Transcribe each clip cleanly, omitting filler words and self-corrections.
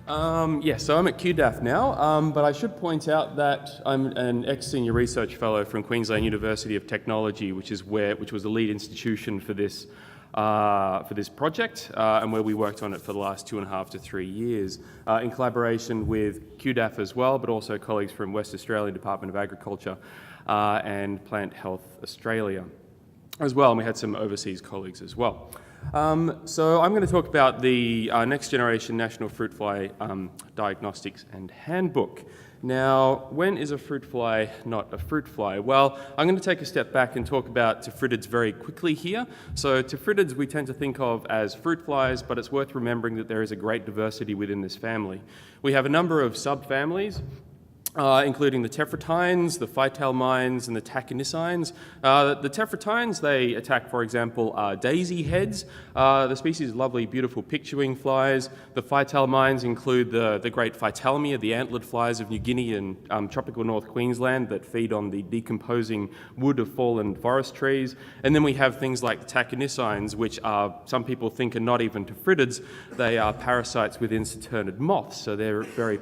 So I'm at QDAF now, but I should point out that I'm an ex-senior research fellow from Queensland University of Technology, which was the lead institution for this project, and where we worked on it for the last 2.5 to 3 years, in collaboration with QDAF as well, but also colleagues from West Australian Department of Agriculture and Plant Health Australia as well, and we had some overseas colleagues as well. So I'm going to talk about the next generation national fruit fly diagnostics and handbook. Now, when is a fruit fly not a fruit fly? Well, I'm going to take a step back and talk about tephridids very quickly here. So tephridids we tend to think of as fruit flies, but it's worth remembering that there is a great diversity within this family. We have a number of subfamilies, including the tephritines, the phytalmines, and the tachynicines. The tephritines, they attack, for example, daisy heads. The species lovely, beautiful pictuing flies. The phytalmines include the great phytalmia, the antlered flies of New Guinea and tropical North Queensland that feed on the decomposing wood of fallen forest trees. And then we have things like the tachynicines, which some people think are not even tephridids. They are parasites within saturnid moths, so they're very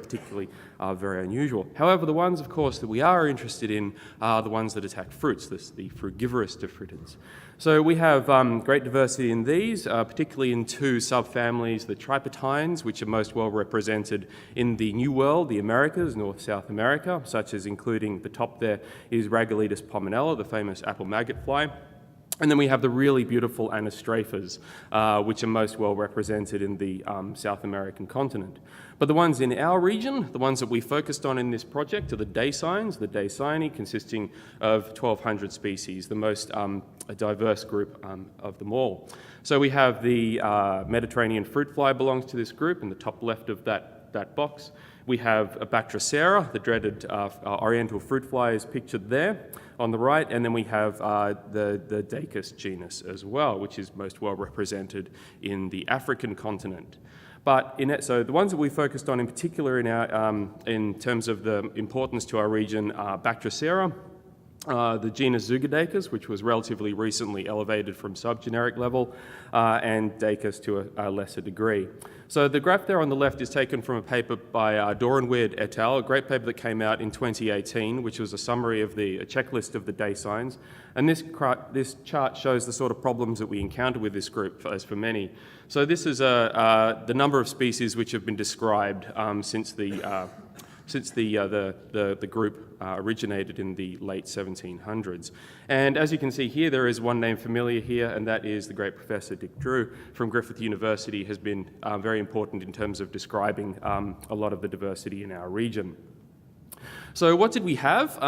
very unusual. However, the ones, of course, that we are interested in are the ones that attack fruits, the frugivorous tephridids. So we have great diversity in these, particularly in two subfamilies, the tripetines, which are most well represented in the New World, the Americas, North-South America, such as including the top there is Rhagoletis pomonella, the famous apple maggot fly. And then we have the really beautiful anastraphas, which are most well represented in the South American continent. But the ones in our region, the ones that we focused on in this project, are the daisines, the daisini, consisting of 1,200 species, the most diverse group of them all. So we have the Mediterranean fruit fly belongs to this group in the top left of that box. We have a Bactrocera, the dreaded oriental fruit fly is pictured there on the right, and then we have the Dacus genus as well, which is most well represented in the African continent. But so the ones that we focused on in particular in terms of the importance to our region are Bactrocera, the genus Zeugodacus, which was relatively recently elevated from subgeneric level, and Dacus to a lesser degree. So the graph there on the left is taken from a paper by Dorenweird et al., a great paper that came out in 2018, which was a summary of a checklist of the daisines. And this chart shows the sort of problems that we encounter with this group, as for many. So this is the number of species which have been described since the group originated in the late 1700s. And as you can see here, there is one name familiar here, and that is the great Professor Dick Drew from Griffith University, has been very important in terms of describing a lot of the diversity in our region. So what did we have?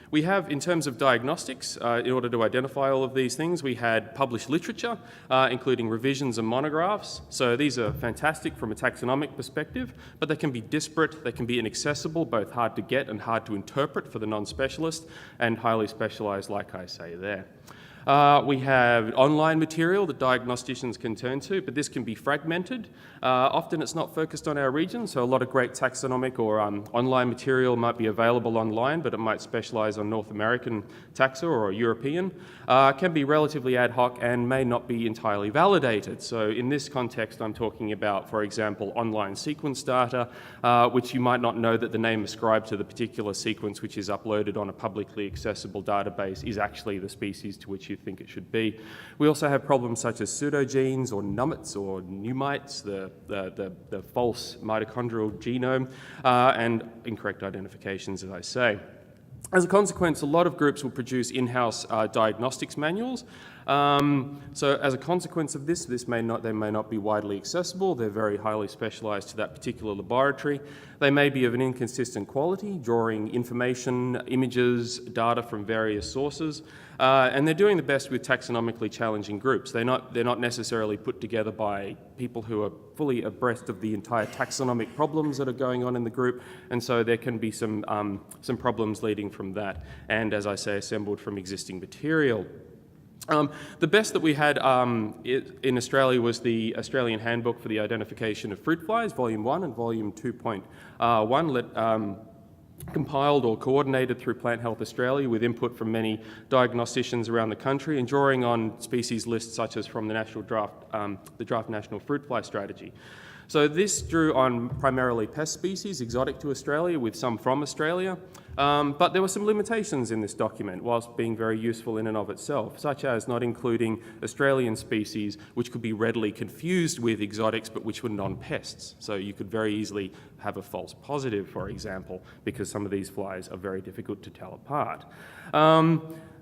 We have, in terms of diagnostics, in order to identify all of these things, we had published literature, including revisions and monographs. So these are fantastic from a taxonomic perspective, but they can be disparate, they can be inaccessible, both hard to get and hard to interpret for the non-specialist, and highly specialised, like I say there. We have online material that diagnosticians can turn to, but this can be fragmented. Often it's not focused on our region, so a lot of great taxonomic or online material might be available online, but it might specialise on North American taxa or European. Can be relatively ad hoc and may not be entirely validated. So in this context, I'm talking about, for example, online sequence data, which you might not know that the name ascribed to the particular sequence which is uploaded on a publicly accessible database is actually the species to which you think it should be. We also have problems such as pseudogenes or nummets or pneumites, the false mitochondrial genome, and incorrect identifications, as I say. As a consequence, a lot of groups will produce in-house diagnostics manuals. So as a consequence of this, they may not be widely accessible. They're very highly specialised to that particular laboratory. They may be of an inconsistent quality, drawing information, images, data from various sources. And they're doing the best with taxonomically challenging groups. They're not necessarily put together by people who are fully abreast of the entire taxonomic problems that are going on in the group, and so there can be some problems leading from that, and as I say, assembled from existing material. The best that we had in Australia was the Australian Handbook for the Identification of Fruit Flies, Volume 1 and Volume 2.1, compiled or coordinated through Plant Health Australia with input from many diagnosticians around the country and drawing on species lists such as from the Draft National Fruit Fly Strategy. So this drew on primarily pest species exotic to Australia, with some from Australia. But there were some limitations in this document, whilst being very useful in and of itself, such as not including Australian species which could be readily confused with exotics but which were non-pests. So you could very easily have a false positive, for example, because some of these flies are very difficult to tell apart.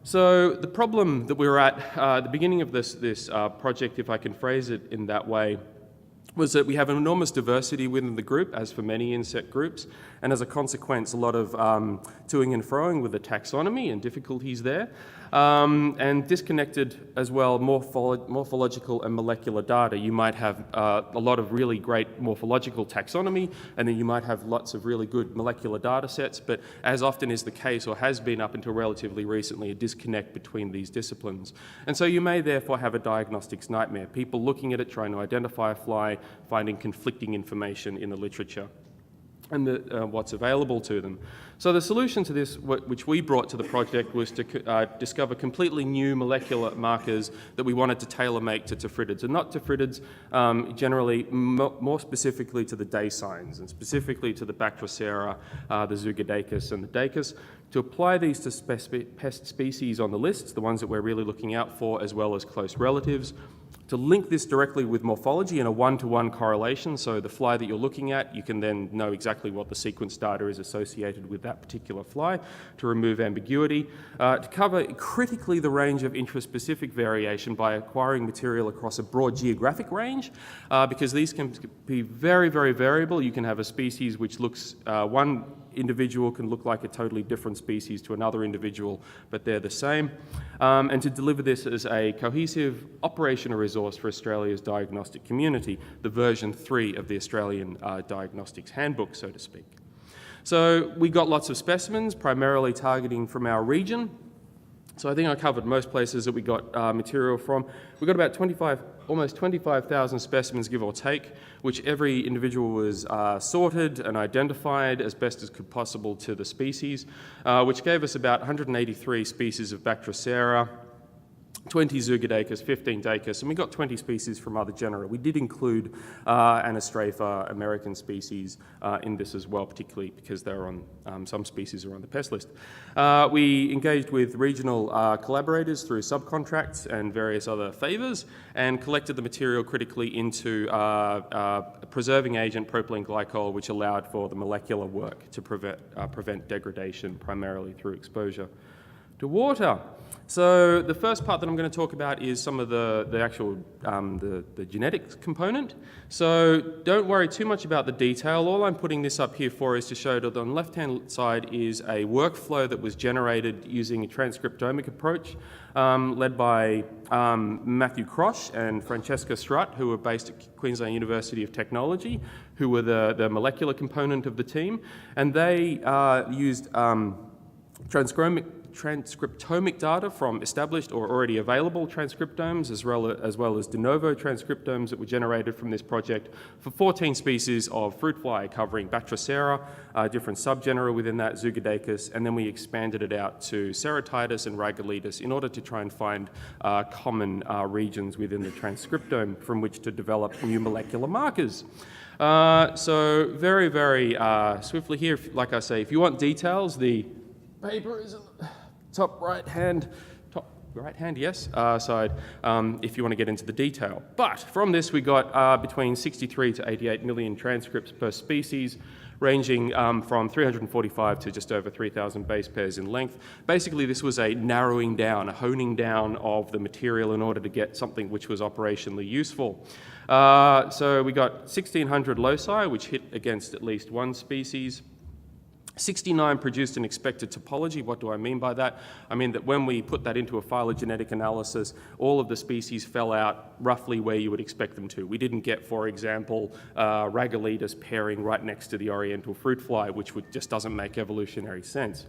So the problem that we were at the beginning of this project, if I can phrase it in that way, was that we have an enormous diversity within the group, as for many insect groups, and as a consequence, a lot of toing and froing with the taxonomy and difficulties there, and disconnected as well morphological and molecular data. You might have a lot of really great morphological taxonomy, and then you might have lots of really good molecular data sets, but as often is the case, or has been up until relatively recently, a disconnect between these disciplines. And so you may therefore have a diagnostics nightmare, people looking at it, trying to identify a fly, finding conflicting information in the literature and what's available to them. So the solution to this, which we brought to the project, was to discover completely new molecular markers that we wanted to tailor-make to tephridids, and not tephridids, generally more specifically to the day signs, and specifically to the Bactrocera, the Zoogodacus and the Dacus, to apply these to pest species on the list, the ones that we're really looking out for, as well as close relatives, to link this directly with morphology in a one-to-one correlation. So the fly that you're looking at, you can then know exactly what the sequence data is associated with that particular fly, to remove ambiguity, to cover critically the range of intraspecific variation by acquiring material across a broad geographic range, because these can be very, very variable. You can have a species which looks, one individual can look like a totally different species to another individual, but they're the same. And to deliver this as a cohesive operational resource for Australia's diagnostic community, the version 3 of the Australian Diagnostics Handbook, so to speak. So we got lots of specimens, primarily targeting from our region. So I think I covered most places that we got material from. We got about almost 25,000 specimens, give or take, which every individual was sorted and identified as best as could possible to the species, which gave us about 183 species of Bactrocera, 20 Zoogodacus, 15 Dacus, and we got 20 species from other genera. We did include Anastrapha, American species, in this as well, particularly because they're on, some species are on the pest list. We engaged with regional collaborators through subcontracts and various other favours, and collected the material critically into preserving agent propylene glycol, which allowed for the molecular work to prevent degradation, primarily through exposure to water. So the first part that I'm going to talk about is some of the actual the genetics component. So don't worry too much about the detail. All I'm putting this up here for is to show that on the left-hand side is a workflow that was generated using a transcriptomic approach led by Matthew Crosh and Francesca Strutt, who were based at Queensland University of Technology, who were the molecular component of the team. And they used transcriptomic data from established or already available transcriptomes, as well as de novo transcriptomes that were generated from this project for 14 species of fruit fly, covering Bactrocera, different subgenera within that, Zoogodacus, and then we expanded it out to Ceratidus and Ragolitis in order to try and find common regions within the transcriptome from which to develop new molecular markers. So very, very swiftly here, like I say, if you want details, the paper is in the top right hand, yes, side, if you want to get into the detail. But from this, we got between 63 to 88 million transcripts per species, ranging from 345 to just over 3,000 base pairs in length. Basically, this was a narrowing down, a honing down of the material in order to get something which was operationally useful. So we got 1,600 loci, which hit against at least one species. 69 produced an expected topology. What do I mean by that? I mean that when we put that into a phylogenetic analysis, all of the species fell out roughly where you would expect them to. We didn't get, for example, Ragolitis pairing right next to the oriental fruit fly, which just doesn't make evolutionary sense.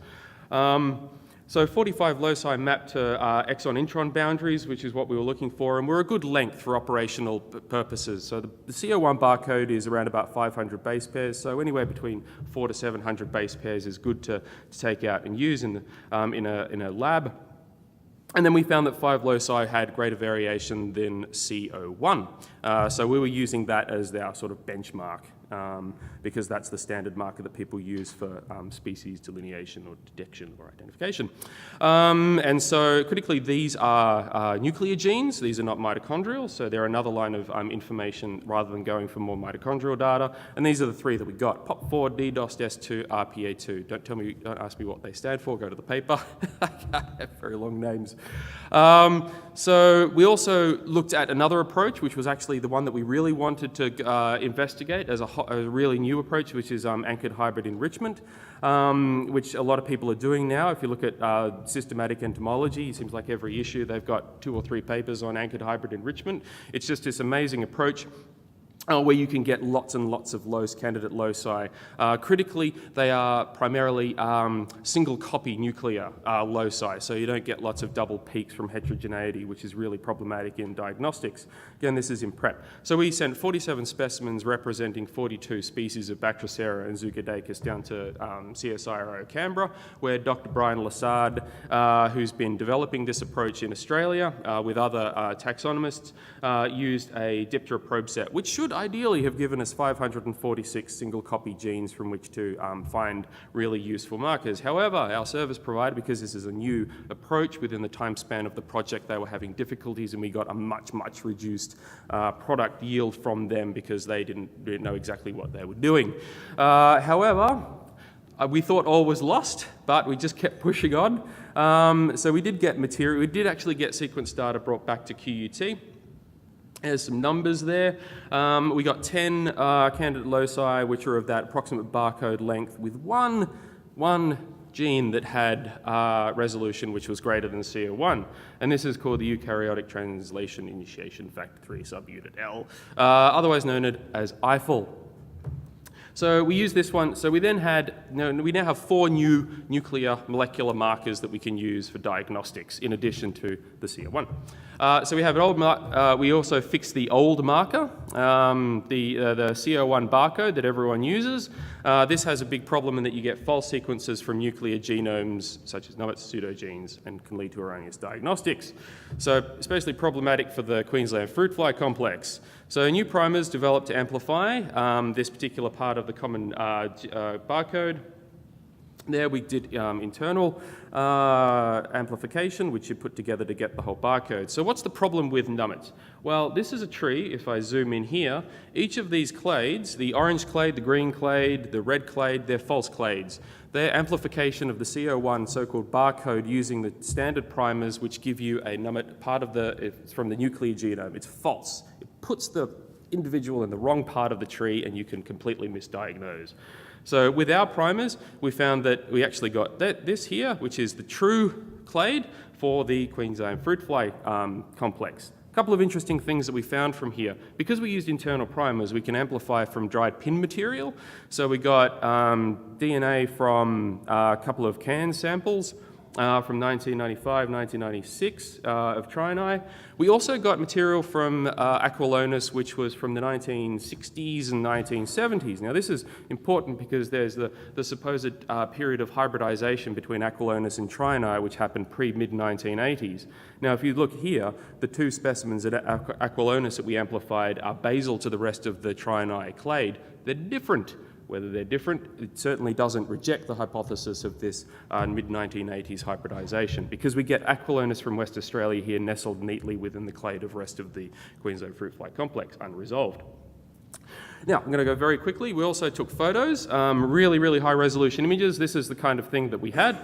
So 45 loci mapped to exon-intron boundaries, which is what we were looking for, and we're a good length for operational purposes. So the CO1 barcode is around about 500 base pairs, so anywhere between 400 to 700 base pairs is good to take out and use in a lab. And then we found that 5 loci had greater variation than CO1. So we were using that as our sort of benchmark because that's the standard marker that people use for species delineation or detection or identification. And so critically, these are nuclear genes. These are not mitochondrial, so they're another line of information rather than going for more mitochondrial data. And these are the 3 that we got: POP4, DDoS-S2, RPA2. Don't ask me what they stand for, go to the paper. I have very long names. So we also looked at another approach, which was actually the one that we really wanted to investigate as a really new approach, which is anchored hybrid enrichment, which a lot of people are doing now. If you look at systematic entomology, it seems like every issue they've got 2 or 3 papers on anchored hybrid enrichment. It's just this amazing approach where you can get lots and lots of candidate loci. Critically, they are primarily single copy nuclear loci, so you don't get lots of double peaks from heterogeneity, which is really problematic in diagnostics. Again, this is in prep. So we sent 47 specimens representing 42 species of Bactrocera and Zeugodacus down to CSIRO Canberra, where Dr. Brian Lassard, who's been developing this approach in Australia with other taxonomists, used a Diptera probe set, which should ideally have given us 546 single copy genes from which to find really useful markers. However, our service provider, because this is a new approach within the time span of the project, they were having difficulties, and we got a much reduced product yield from them because they didn't know exactly what they were doing. However, we thought all was lost, but we just kept pushing on. So we did get material. We did actually get sequence data brought back to QUT. There's some numbers there. We got 10 candidate loci, which are of that approximate barcode length, with one gene that had resolution which was greater than CO1. And this is called the eukaryotic translation initiation factor 3 subunit L, otherwise known as EIFL. So we use this one. So we then we now have 4 new nuclear molecular markers that we can use for diagnostics in addition to the CO1. So we have an old we also fixed the old marker, the CO1 barcode that everyone uses. This has a big problem in that you get false sequences from nuclear genomes, such as numbets, pseudogenes, and can lead to erroneous diagnostics. So especially problematic for the Queensland fruit fly complex. So new primers developed to amplify this particular part of the common barcode. There we did internal amplification, which you put together to get the whole barcode. So what's the problem with nummets? Well, this is a tree. If I zoom in here, each of these clades, the orange clade, the green clade, the red clade, they're false clades. They're amplification of the CO1 so-called barcode using the standard primers, which give you a nummet part of it's from the nuclear genome. It's false. It puts the individual in the wrong part of the tree, and you can completely misdiagnose. So with our primers, we found that we actually got this here, which is the true clade for the Queensland fruit fly complex. A couple of interesting things that we found from here. Because we used internal primers, we can amplify from dried pin material. So we got DNA from a couple of can samples from 1995, 1996 of Trini. We also got material from Aquilonus, which was from the 1960s and 1970s. Now this is important because there's the supposed period of hybridization between Aquilonus and Trini, which happened pre-mid-1980s. Now if you look here, the 2 specimens at Aquilonus that we amplified are basal to the rest of the Trini clade. They're different. Whether they're different, it certainly doesn't reject the hypothesis of this mid-1980s hybridization, because we get Aquilonus from West Australia here nestled neatly within the clade of rest of the Queensland fruit fly complex, unresolved. Now, I'm going to go very quickly. We also took photos, really high resolution images. This is the kind of thing that we had.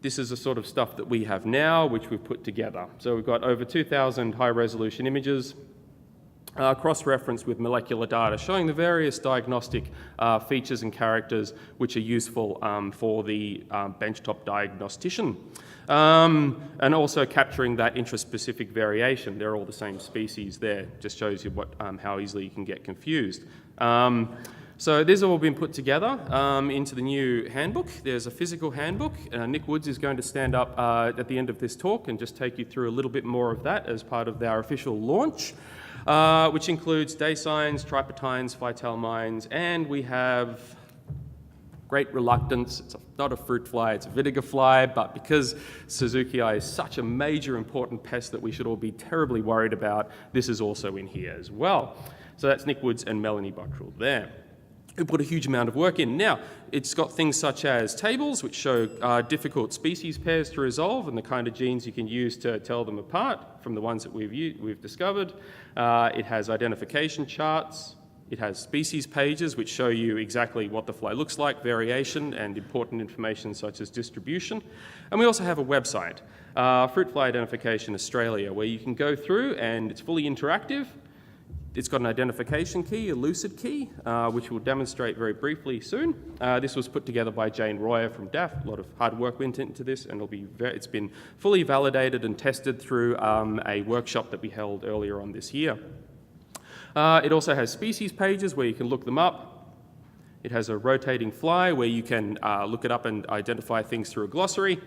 This is the sort of stuff that we have now, which we've put together. So we've got over 2,000 high resolution images, cross-referenced with molecular data showing the various diagnostic features and characters which are useful for the benchtop diagnostician. And also capturing that intraspecific variation. They're all the same species there. Just shows you how easily you can get confused. So these have all been put together into the new handbook. There's a physical handbook. Nick Woods is going to stand up at the end of this talk and just take you through a little bit more of that as part of our official launch. Which includes day signs, tripetines, phytalmines, and we have great reluctance. It's not a fruit fly, it's a vinegar fly, but because Suzuki-I is such a major important pest that we should all be terribly worried about, this is also in here as well. So that's Nick Woods and Melanie Buttrell there, who put a huge amount of work in. Now, it's got things such as tables, which show difficult species pairs to resolve and the kind of genes you can use to tell them apart from the ones that we've discovered. It has identification charts. It has species pages, which show you exactly what the fly looks like, variation, and important information such as distribution. And we also have a website, Fruit Fly Identification Australia, where you can go through and it's fully interactive. It's got an identification key, a lucid key, which we'll demonstrate very briefly soon. This was put together by Jane Royer from DAF. A lot of hard work went into this, and it's been fully validated and tested through a workshop that we held earlier on this year. It also has species pages where you can look them up. It has a rotating fly where you can look it up and identify things through a glossary.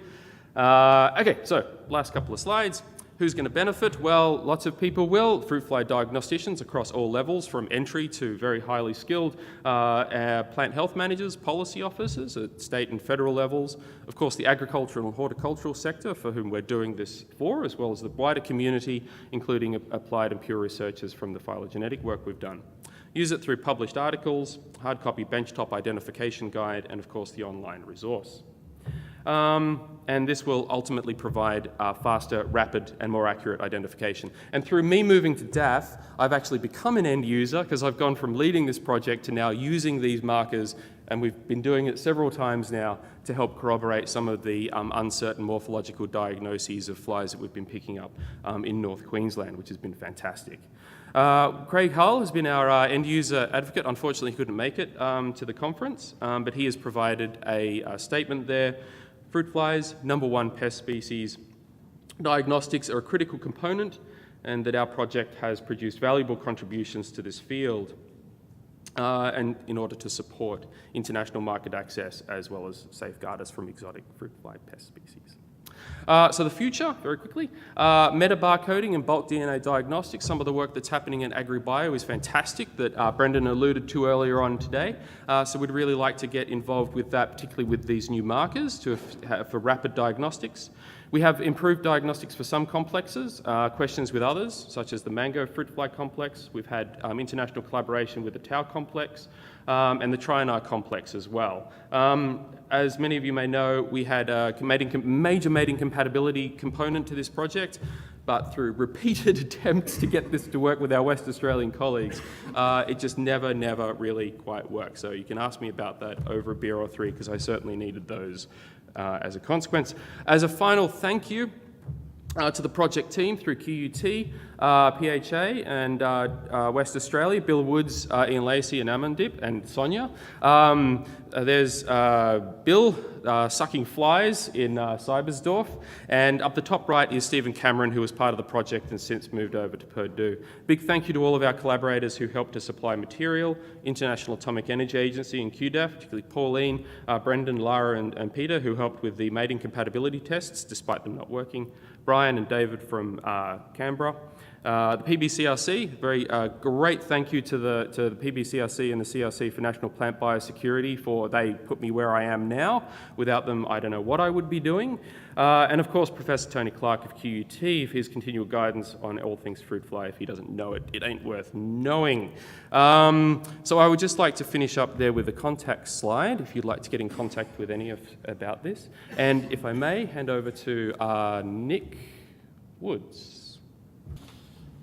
Okay, so last couple of slides. Who's going to benefit? Well, lots of people will. Fruit fly diagnosticians across all levels, from entry to very highly skilled plant health managers, policy officers at state and federal levels. Of course, the agricultural and horticultural sector, for whom we're doing this for, as well as the wider community, including applied and pure researchers from the phylogenetic work we've done. Use it through published articles, hard copy benchtop identification guide, and of course the online resource. And this will ultimately provide faster, rapid, and more accurate identification. And through me moving to DAF, I've actually become an end user because I've gone from leading this project to now using these markers, and we've been doing it several times now to help corroborate some of the uncertain morphological diagnoses of flies that we've been picking up in North Queensland, which has been fantastic. Craig Hull has been our end user advocate. Unfortunately, he couldn't make it to the conference, but he has provided a statement there. Fruit flies, #1 pest species. Diagnostics are a critical component, and that our project has produced valuable contributions to this field and in order to support international market access as well as safeguard us from exotic fruit fly pest species. So the future, very quickly, metabarcoding and bulk DNA diagnostics. Some of the work that's happening in AgriBio is fantastic that Brendan alluded to earlier on today. So we'd really like to get involved with that, particularly with these new markers for rapid diagnostics. We have improved diagnostics for some complexes, questions with others, such as the mango fruit fly complex. We've had international collaboration with the tau complex and the Trianar complex as well. As many of you may know, we had a major mating compatibility component to this project, but through repeated attempts to get this to work with our West Australian colleagues, it just never really quite worked. So you can ask me about that over a beer or three, because I certainly needed those as a consequence. As a final thank you to the project team through QUT, PHA and West Australia, Bill Woods, Ian Lacey and Amandip and Sonia. There's Bill sucking flies in Cybersdorf, and up the top right is Stephen Cameron, who was part of the project and since moved over to Purdue. Big thank you to all of our collaborators who helped to supply material, International Atomic Energy Agency and QDAF, particularly Pauline, Brendan, Lara and Peter, who helped with the mating compatibility tests despite them not working, Brian and David from Canberra. The PBCRC, very great thank you to the PBCRC and the CRC for National Plant Biosecurity, for they put me where I am now. Without them, I don't know what I would be doing. And of course, Professor Tony Clark of QUT for his continual guidance on all things fruit fly. If he doesn't know it, it ain't worth knowing. So I would just like to finish up there with a contact slide, if you'd like to get in contact with any about this. And if I may, hand over to Nick Woods.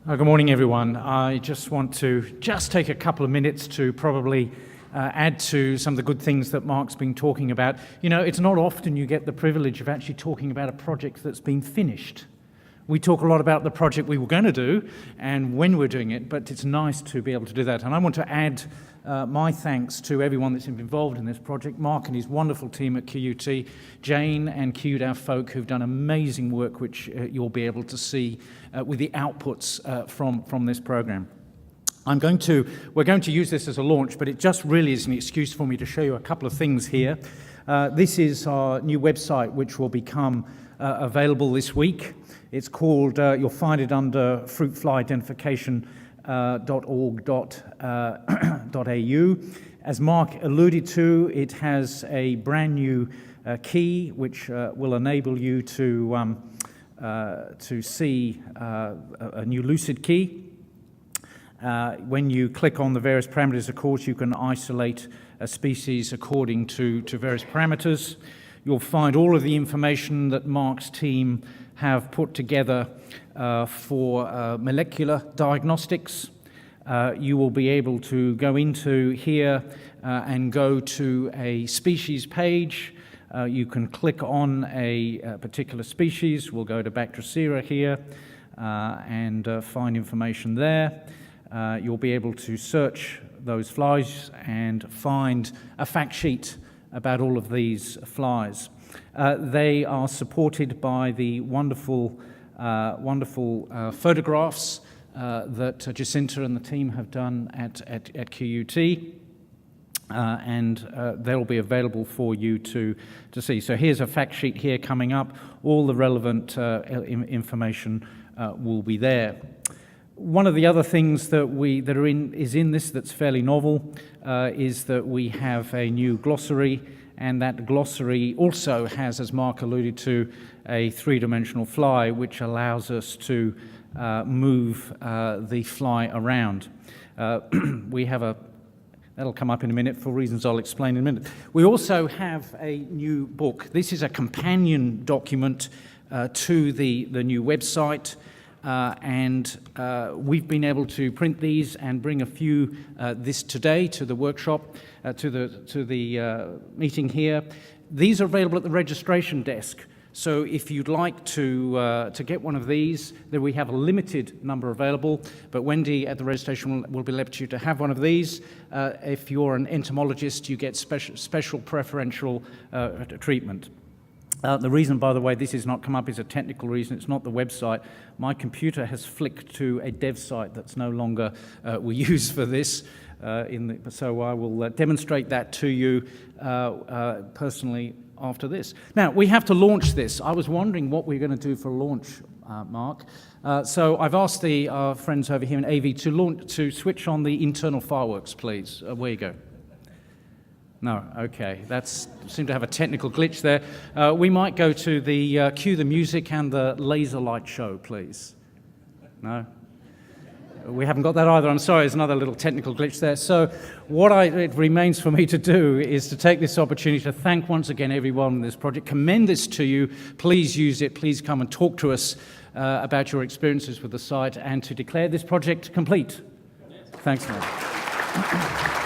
Good morning, everyone. I just want to take a couple of minutes to probably add to some of the good things that Mark's been talking about. You know, it's not often you get the privilege of actually talking about a project that's been finished. We talk a lot about the project we were going to do and when we're doing it, but it's nice to be able to do that. And I want to add my thanks to everyone that's involved in this project, Mark and his wonderful team at QUT, Jane and QDAF folk who've done amazing work, which you'll be able to see with the outputs from this program. We're going to use this as a launch, but it just really is an excuse for me to show you a couple of things here. This is our new website, which will become available this week. It's called, you'll find it under fruitflyidentification.org.au, As Mark alluded to, it has a brand new key which will enable you to see a new lucid key. When you click on the various parameters, of course, you can isolate a species according to various parameters. You'll find all of the information that Mark's team have put together for molecular diagnostics. You will be able to go into here and go to a species page. You can click on a particular species. We'll go to Bactrocera here and find information there. You'll be able to search those flies and find a fact sheet about all of these flies. They are supported by the wonderful photographs that Jacinta and the team have done at QUT, and they'll be available for you to see. So here's a fact sheet here coming up. All the relevant information will be there. One of the other things that is in this that's fairly novel is that we have a new glossary, and that glossary also has, as Mark alluded to, a three-dimensional fly, which allows us to move the fly around. That'll come up in a minute for reasons I'll explain in a minute. We also have a new book. This is a companion document to the new website. And we've been able to print these and bring a few this today to the workshop, to the meeting here. These are available at the registration desk. So if you'd like to get one of these, then we have a limited number available. But Wendy at the registration will be able to have one of these. If you're an entomologist, you get special preferential treatment. The reason, by the way, this has not come up is a technical reason. It's not the website. My computer has flicked to a dev site that's no longer we use for this. So I will demonstrate that to you personally after this. Now, we have to launch this. I was wondering what we're going to do for launch, Mark. So I've asked our friends over here in AV to switch on the internal fireworks, please. Where you go? No, okay. That seemed to have a technical glitch there. We might go to the cue the music and the laser light show, please. No? We haven't got that either. I'm sorry, there's another little technical glitch there. So it remains for me to do is to take this opportunity to thank once again everyone in this project, commend this to you. Please use it. Please come and talk to us about your experiences with the site, and to declare this project complete. Thanks, mate.